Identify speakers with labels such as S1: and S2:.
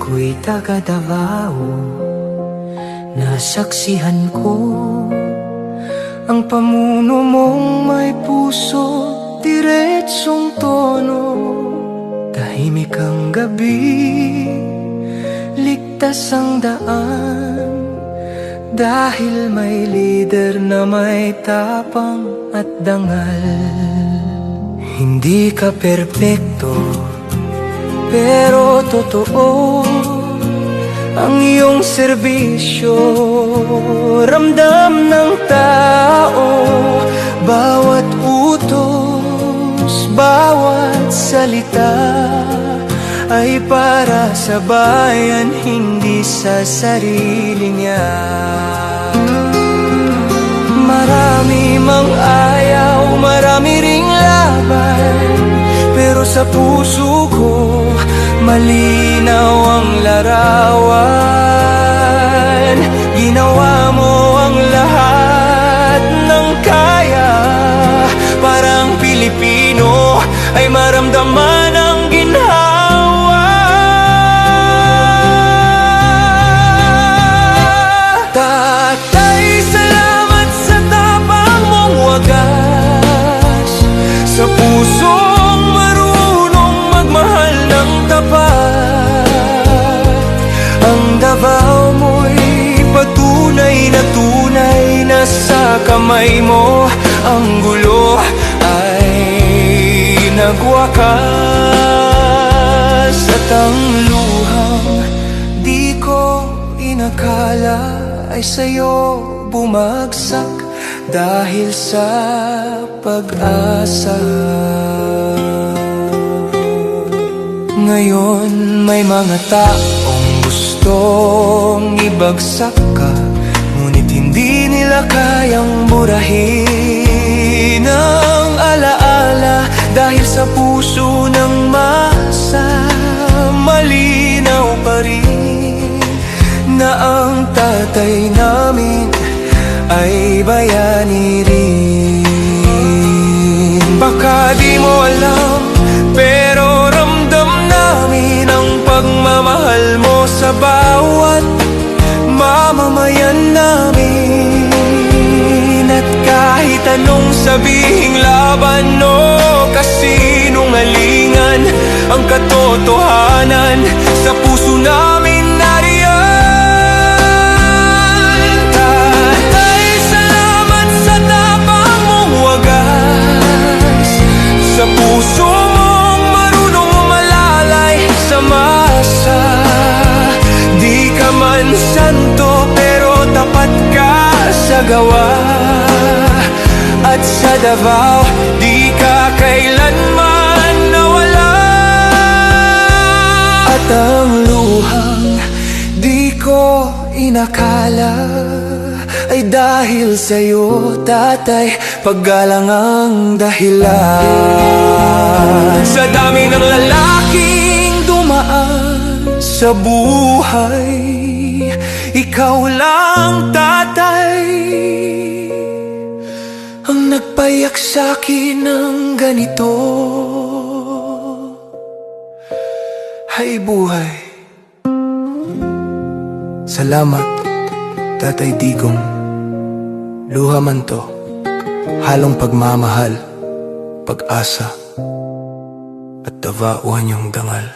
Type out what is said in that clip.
S1: ako'y taga Davao. Nasaksihan ko ang pamuno mong may puso, diretsong tono. Tahimik ang gabi, ligtas ang daan, dahil may lider na may tapang at dangal. Hindi ka perpekto, pero totoo ang iyong serbisyo. Ramdam ng tao, bawat utos, bawat salita ay para sa bayan, hindi sa sarili niya. Marami mang ayaw, marami ring laban, pero sa puso ko malinaw ang larawan. Ginawa mo ang lahat ng kaya, parang Pilipino ay maramdaman ang ginhawa. Tatay, salamat sa tapang mong wagas, sa pusong marunong magmahal ng tapat. Ang Davao mo'y patunay na sa kamay mo ang gulo ay nagwakas. At ang luhang di ko inakala ay sa'yo bumagsak dahil sa pag-asa. Ngayon may mga taong gustong ibagsak ka, ngunit hindi nila kayang burahin ang alaala, dahil sa puso ng masa malinaw pa rin na ang tatay namin ay bayani rin. Baka di mo alam, pero ramdam namin ang pagmamahal mo sa bawat mamamayan namin. At kahit anong sabihing laban o kasinungalingan, ang katotohanan sa puso namin nariyan. Tatay, salamat sa tapang mong wagas, sa puso mong marunong malalay sa masa. Di ka man santo, pero tapat ka sa gawa. At sa Davao, di ka kailanman nawala. At ang luhang di ko inakala ay dahil sa'yo, tatay, paggalang ang dahilan. Sa dami ng lalaking dumaan sa buhay, ikaw lang, tatay, ang nagpayak sa'kin ng ganito. Hay buhay, salamat, Tatay Digong. Luha man to, halong pagmamahal, pag-asa, at Davaoan yung dangal.